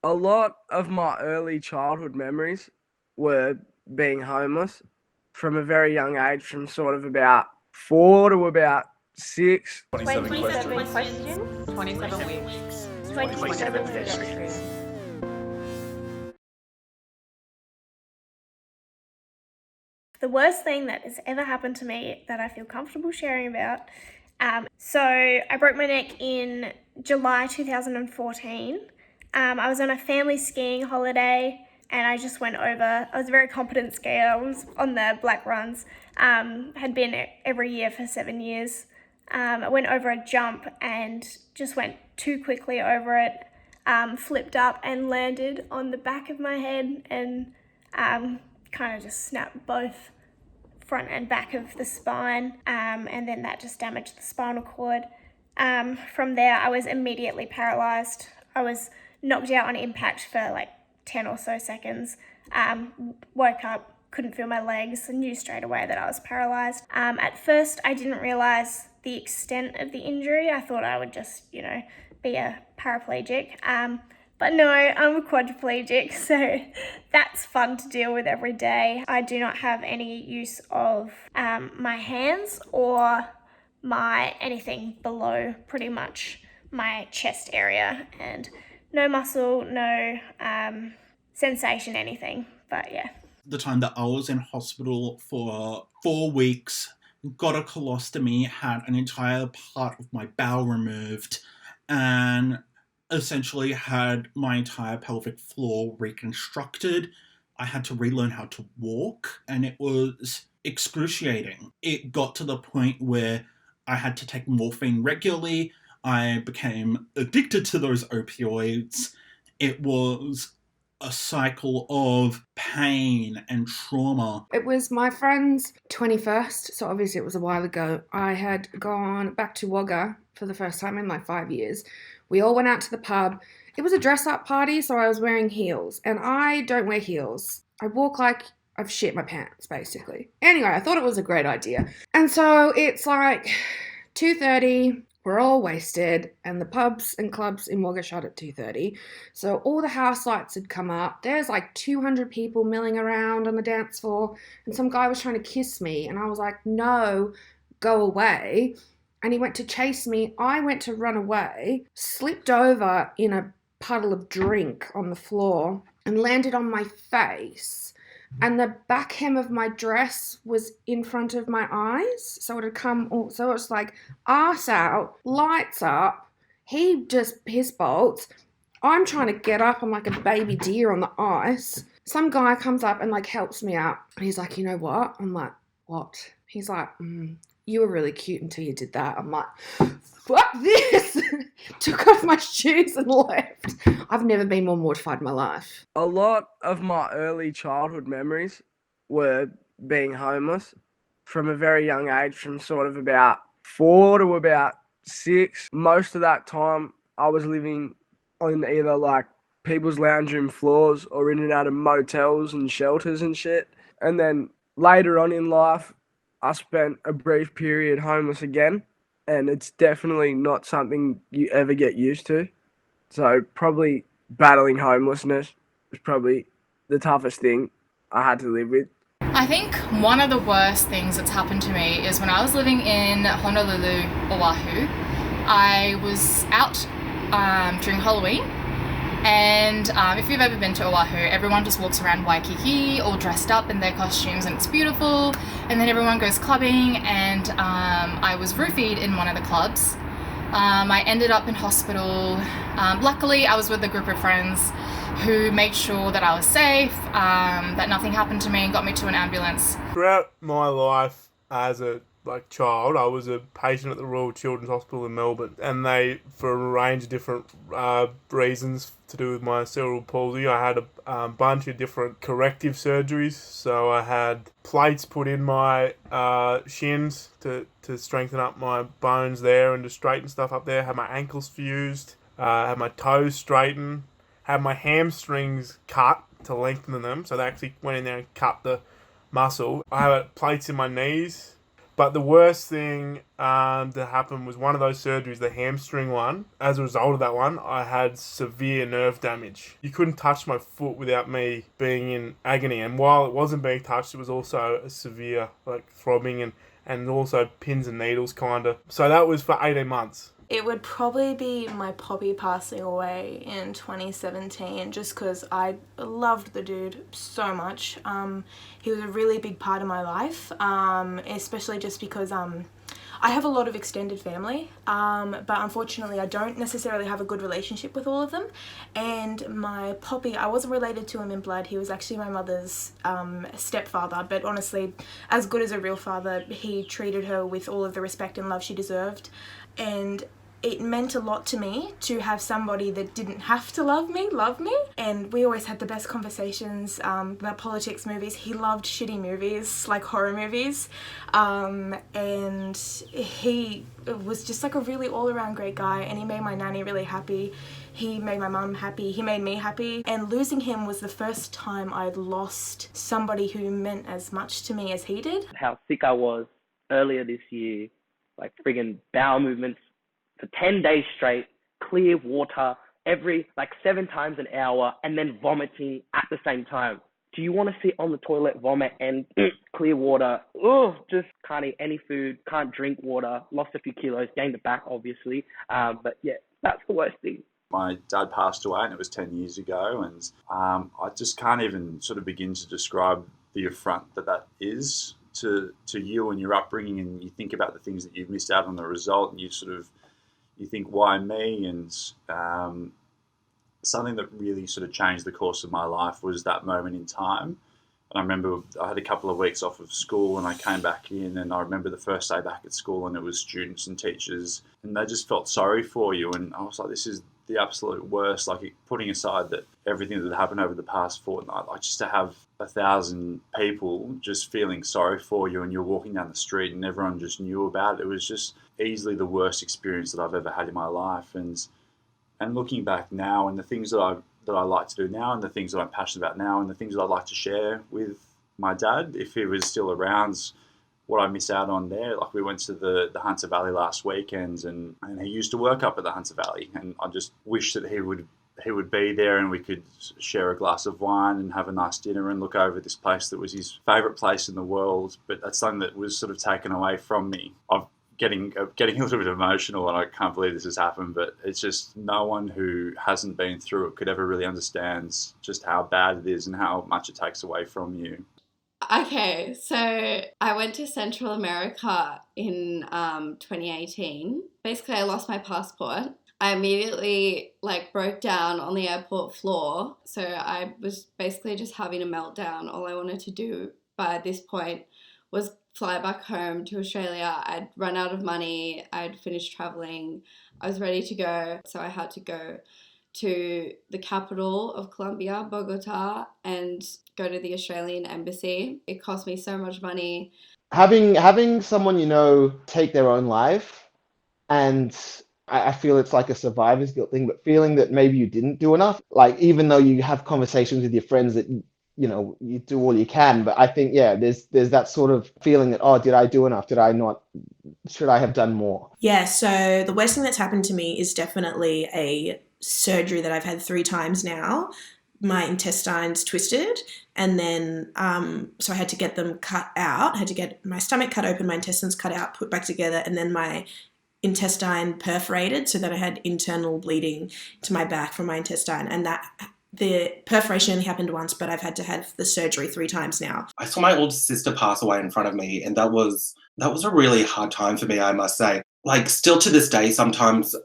A lot of my early childhood memories were being homeless from a very young age, from sort of about 4 to about 6. 27 27 questions. questions, 27 weeks. 27 Pedestrians. pedestrians. The worst thing that has ever happened to me that I feel comfortable sharing about. So I broke my neck in July 2014. I was on a family skiing holiday and I just went over. I was a very competent skier. I was on the black runs. Had been every year for 7 years. I went over a jump and just went too quickly over it. Flipped up and landed on the back of my head and kind of just snapped both front and back of the spine, and then that just damaged the spinal cord. From there, I was immediately paralysed. I was knocked out on impact for like 10 or so seconds. Woke up, couldn't feel my legs, and knew straight away that I was paralysed. At first, I didn't realise the extent of the injury. I thought I would just, be a paraplegic. But no, I'm a quadriplegic, so that's fun to deal with every day. I do not have any use of my hands or my anything below pretty much my chest area, and no muscle, no sensation, anything. But yeah. The time that I was in hospital for 4 weeks, got a colostomy, had an entire part of my bowel removed, and essentially had my entire pelvic floor reconstructed. I had to relearn how to walk, and it was excruciating. It got to the point where I had to take morphine regularly. I became addicted to those opioids. It was a cycle of pain and trauma. It was my friend's 21st, so obviously it was a while ago. I had gone back to Wagga for the first time in like 5 years. We all went out to the pub. It was a dress-up party, so I was wearing heels, and I don't wear heels. I walk like I've shit my pants, basically. Anyway, I thought it was a great idea. And so it's like 2:30. We're all wasted, and the pubs and clubs in Wagga shut at 2:30. So all the house lights had come up. There's like 200 people milling around on the dance floor, and some guy was trying to kiss me, and I was like, no, go away. And he went to chase me. I went to run away, slipped over in a puddle of drink on the floor, and landed on my face. And the back hem of my dress was in front of my eyes, so it had come, so it was like arse out, lights up, he just piss bolts. I'm trying to get up, I'm like a baby deer on the ice. Some guy comes up and like helps me out, and he's like, you know what? I'm like, what? He's like, you were really cute until you did that. I'm like, fuck this. Took off my shoes and left. I've never been more mortified in my life. A lot of my early childhood memories were being homeless from a very young age, from sort of about 4 to about 6. Most of that time, I was living on either like people's lounge room floors or in and out of motels and shelters and shit. And then later on in life, I spent a brief period homeless again, and it's definitely not something you ever get used to. So probably battling homelessness was probably the toughest thing I had to live with. I think one of the worst things that's happened to me is when I was living in Honolulu, Oahu. I was out during Halloween, and if you've ever been to Oahu, everyone just walks around Waikiki all dressed up in their costumes, and it's beautiful, and then everyone goes clubbing, and I was roofied in one of the clubs. I ended up in hospital. Luckily, I was with a group of friends who made sure that I was safe, that nothing happened to me, and got me to an ambulance. Throughout my life as a child, I was a patient at the Royal Children's Hospital in Melbourne, and they, for a range of different reasons to do with my cerebral palsy, I had a bunch of different corrective surgeries. So I had plates put in my shins to strengthen up my bones there and to straighten stuff up there. Had my ankles fused, had my toes straightened, had my hamstrings cut to lengthen them, so they actually went in there and cut the muscle. I had plates in my knees, But the worst thing that happened was one of those surgeries, the hamstring one. As a result of that one, I had severe nerve damage. You couldn't touch my foot without me being in agony. And while it wasn't being touched, it was also a severe throbbing and also pins and needles kind of. So that was for 18 months. It would probably be my poppy passing away in 2017, just because I loved the dude so much. He was a really big part of my life, especially just because I have a lot of extended family, but unfortunately I don't necessarily have a good relationship with all of them. And my poppy, I wasn't related to him in blood. He was actually my mother's stepfather, but honestly, as good as a real father, he treated her with all of the respect and love she deserved. And it meant a lot to me to have somebody that didn't have to love me. And we always had the best conversations about politics, movies. He loved shitty movies, like horror movies. And he was just like a really all-around great guy, and he made my nanny really happy. He made my mum happy. He made me happy. And losing him was the first time I'd lost somebody who meant as much to me as he did. How sick I was earlier this year, like friggin' bowel movements for 10 days straight, clear water every 7 times an hour, and then vomiting at the same time. Do you want to sit on the toilet, vomit, and clear water? Just can't eat any food, can't drink water, lost a few kilos, gained it back, obviously. But yeah, that's the worst thing. My dad passed away, and it was 10 years ago, and I just can't even sort of begin to describe the affront that is to you and your upbringing, and you think about the things that you've missed out on the result, and you think, why me? And something that really sort of changed the course of my life was that moment in time. And I remember I had a couple of weeks off of school, and I came back in, and I remember the first day back at school, and it was students and teachers, and they just felt sorry for you. And I was like, this is the absolute worst, putting aside that everything that happened over the past fortnight, just to have 1,000 people just feeling sorry for you, and you're walking down the street and everyone just knew about it. It was just easily the worst experience that I've ever had in my life. And looking back now, and the things that I like to do now, and the things that I'm passionate about now, and the things that I'd like to share with my dad, if he was still around, what I miss out on there. We went to the Hunter Valley last weekend, and he used to work up at the Hunter Valley, and I just wish that he would be there, and we could share a glass of wine and have a nice dinner and look over this place that was his favourite place in the world. But that's something that was sort of taken away from me. I'm getting a little bit emotional, and I can't believe this has happened, but it's just no one who hasn't been through it could ever really understand just how bad it is and how much it takes away from you. Okay, so I went to Central America in 2018. Basically, I lost my passport. I immediately broke down on the airport floor. So I was basically just having a meltdown. All I wanted to do by this point was fly back home to Australia. I'd run out of money. I'd finished traveling. I was ready to go. So I had to go to the capital of Colombia, Bogota, and go to the Australian embassy. It cost me so much money. Having someone take their own life, and I feel it's like a survivor's guilt thing, but feeling that maybe you didn't do enough, even though you have conversations with your friends that you do all you can, but I think there's that sort of feeling that, did I do enough? Did I not? Should I have done more? Yeah, so the worst thing that's happened to me is definitely a surgery that I've had 3 times now. My intestines twisted, and then so I had to get them cut out. I had to get my stomach cut open, my intestines cut out, put back together, and then my intestine perforated, so that I had internal bleeding to my back from my intestine, and that the perforation only happened once, but I've had to have the surgery 3 times now. I saw my older sister pass away in front of me, and that was a really hard time for me, I must say. Still to this day, sometimes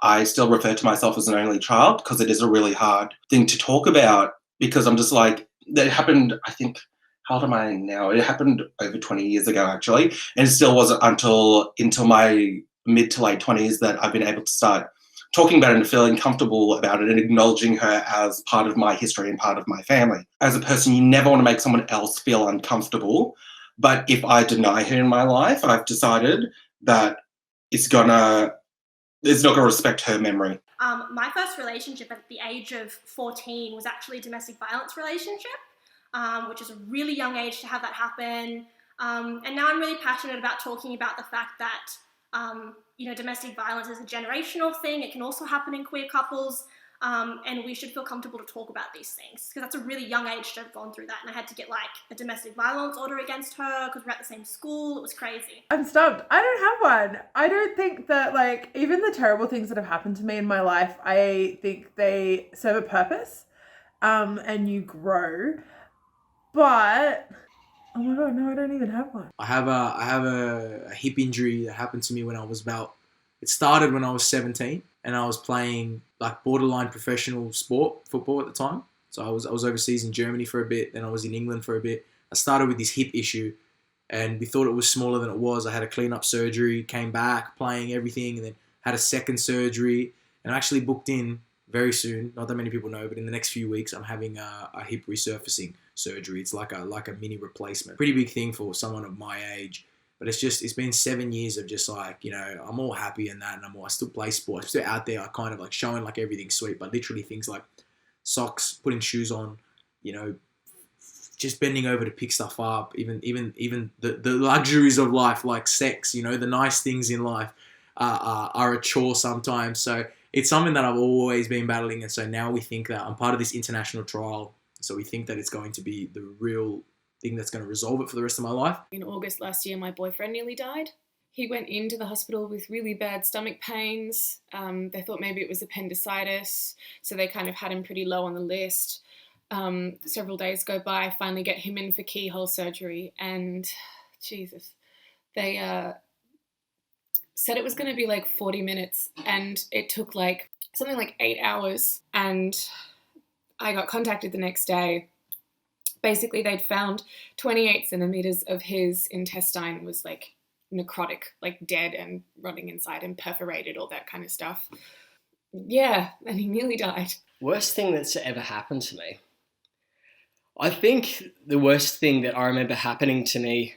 I still refer to myself as an only child, because it is a really hard thing to talk about, because I'm just that happened, I think, how old am I now? It happened over 20 years ago, actually, and it still wasn't until my mid to late 20s that I've been able to start talking about it and feeling comfortable about it and acknowledging her as part of my history and part of my family. As a person, you never want to make someone else feel uncomfortable, but if I deny her in my life, I've decided that it's not going to respect her memory. My first relationship at the age of 14 was actually a domestic violence relationship, which is a really young age to have that happen. And now I'm really passionate about talking about the fact that, domestic violence is a generational thing. It can also happen in queer couples. And we should feel comfortable to talk about these things, because that's a really young age to have gone through that. And I had to get like a domestic violence order against her because we're at the same school. It was crazy. I'm stumped. I don't have one. I don't think that, like, even the terrible things that have happened to me in my life, I think they serve a purpose, and you grow. But oh my god, no, I don't even have one. I have a hip injury that happened to me when I was it started when I was 17, and I was playing like borderline professional football at the time. So I was overseas in Germany for a bit, then I was in England for a bit. I started with this hip issue, and we thought it was smaller than it was. I had a clean-up surgery, came back playing everything, and then had a second surgery, and I actually booked in very soon. Not that many people know, but in the next few weeks, I'm having a hip resurfacing surgery. It's like a mini replacement. Pretty big thing for someone of my age. But it's been 7 years of just like, I'm all happy in that, and I still play sports. I'm still out there, kind of like showing like everything's sweet, but literally things like socks, putting shoes on, just bending over to pick stuff up, even the luxuries of life, like sex, the nice things in life are a chore sometimes. So it's something that I've always been battling. And so now we think that I'm part of this international trial. So we think that it's going to be the real thing that's going to resolve it for the rest of my life. In August last year, my boyfriend nearly died. He went into the hospital with really bad stomach pains. They thought maybe it was appendicitis, so they kind of had him pretty low on the list. Several days go by, I finally get him in for keyhole surgery, and Jesus, they said it was going to be like 40 minutes, and it took like something like 8 hours, and I got contacted the next day. Basically, they'd found 28 centimeters of his intestine was like necrotic, like dead and rotting inside and perforated, all that kind of stuff. Yeah, and he nearly died. Worst thing that's ever happened to me. I think the worst thing that I remember happening to me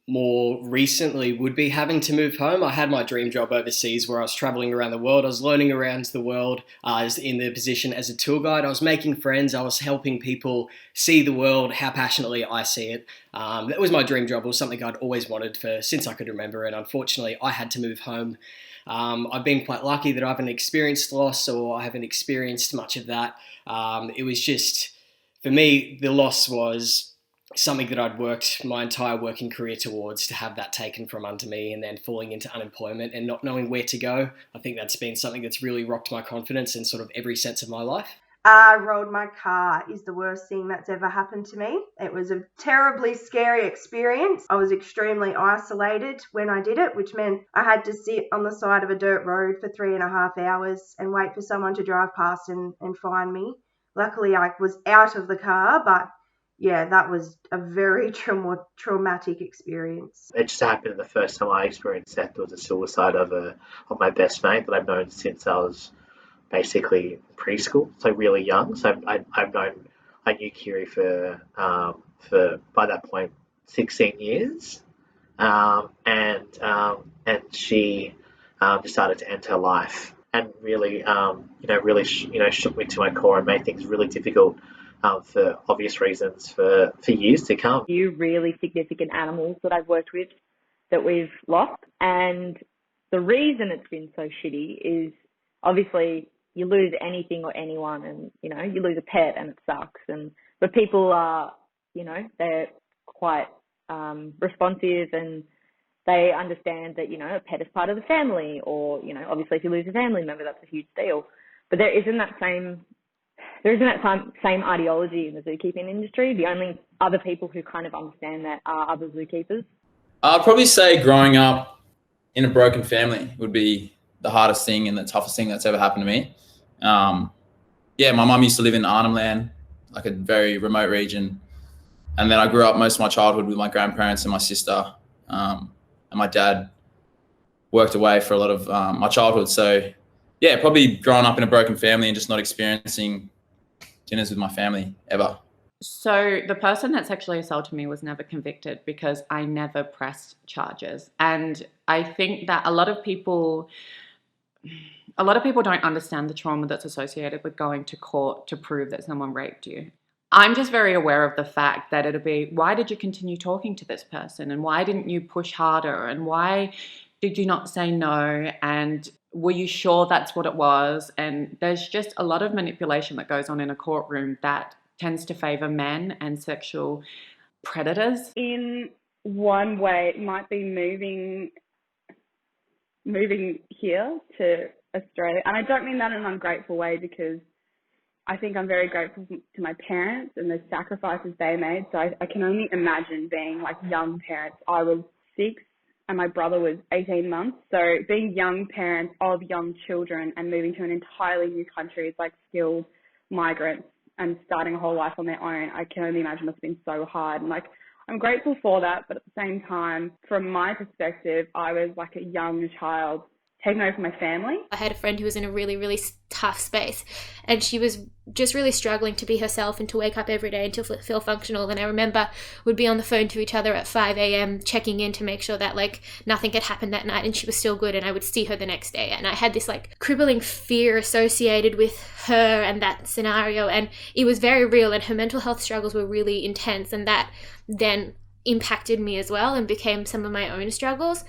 more recently would be having to move home. I had my dream job overseas where I was traveling around the world. I was learning around the world. I was in the position as a tour guide. I was making friends. I was helping people see the world, how passionately I see it. That was my dream job. It was something I'd always wanted since I could remember. And unfortunately, I had to move home. I've been quite lucky that I haven't experienced loss, or I haven't experienced much of that. It was just, for me, the loss was something that I'd worked my entire working career towards, to have that taken from under me and then falling into unemployment and not knowing where to go. I think that's been something that's really rocked my confidence in sort of every sense of my life. I rolled my car is the worst thing that's ever happened to me. It was a terribly scary experience. I was extremely isolated when I did it, which meant I had to sit on the side of a dirt road for 3.5 hours and wait for someone to drive past and find me. Luckily, I was out of the car, but yeah, that was a very traumatic experience. It just happened the first time I experienced that. There was a suicide of my best mate that I've known since I was basically preschool, so really young. So I knew Kiri for by that point 16 years, and she decided to end her life, and really shook me to my core and made things really difficult. For obvious reasons for years to come. Few really significant animals that I've worked with that we've lost, and the reason it's been so shitty is obviously you lose anything or anyone, and you lose a pet and it sucks, but people are they're quite responsive, and they understand that a pet is part of the family, or obviously if you lose a family member, that's a huge deal, but there isn't that same ideology in the zookeeping industry. The only other people who kind of understand that are other zookeepers. I'd probably say growing up in a broken family would be the hardest thing and the toughest thing that's ever happened to me. My mum used to live in Arnhem Land, like a very remote region. And then I grew up most of my childhood with my grandparents and my sister. And my dad worked away for a lot of my childhood. So yeah, probably growing up in a broken family and just not experiencing dinners with my family ever. So the person that sexually assaulted me was never convicted because I never pressed charges. And I think that a lot of people don't understand the trauma that's associated with going to court to prove that someone raped you. I'm just very aware of the fact that it'll be, why did you continue talking to this person? And why didn't you push harder? And why did you not say no? And were you sure that's what it was? And there's just a lot of manipulation that goes on in a courtroom that tends to favor men and sexual predators. In one way, it might be moving here to Australia. And I don't mean that in an ungrateful way, because I think I'm very grateful to my parents and the sacrifices they made. So I can only imagine being like young parents. I was 6 and my brother was 18 months. So being young parents of young children and moving to an entirely new country as like skilled migrants and starting a whole life on their own, I can only imagine must have been so hard. And like, I'm grateful for that, but at the same time, from my perspective, I was like a young child taken over from my family. I had a friend who was in a really, really tough space, and she was just really struggling to be herself and to wake up every day and to feel functional. And I remember we'd be on the phone to each other at 5 a.m. checking in to make sure that like nothing had happened that night and she was still good, and I would see her the next day. And I had this like crippling fear associated with her and that scenario, and it was very real, and her mental health struggles were really intense, and that then impacted me as well and became some of my own struggles.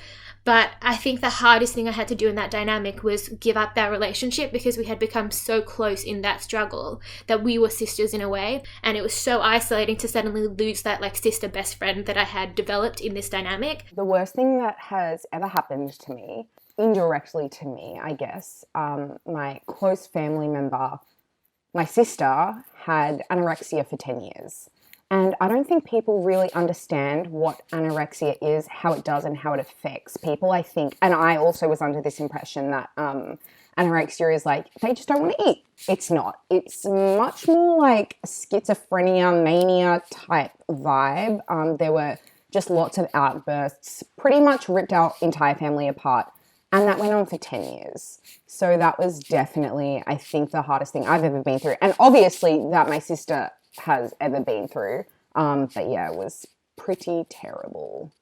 But I think the hardest thing I had to do in that dynamic was give up that relationship, because we had become so close in that struggle that we were sisters in a way. And it was so isolating to suddenly lose that like sister best friend that I had developed in this dynamic. The worst thing that has ever happened to me, indirectly to me, I guess, my close family member, my sister, had anorexia for 10 years. And I don't think people really understand what anorexia is, how it does and how it affects people, I think. And I also was under this impression that anorexia is like, they just don't want to eat. It's not. It's much more like schizophrenia, mania type vibe. There were just lots of outbursts, pretty much ripped our entire family apart. And that went on for 10 years. So that was definitely, I think, the hardest thing I've ever been through. And obviously that my sister has ever been through. But yeah, it was pretty terrible.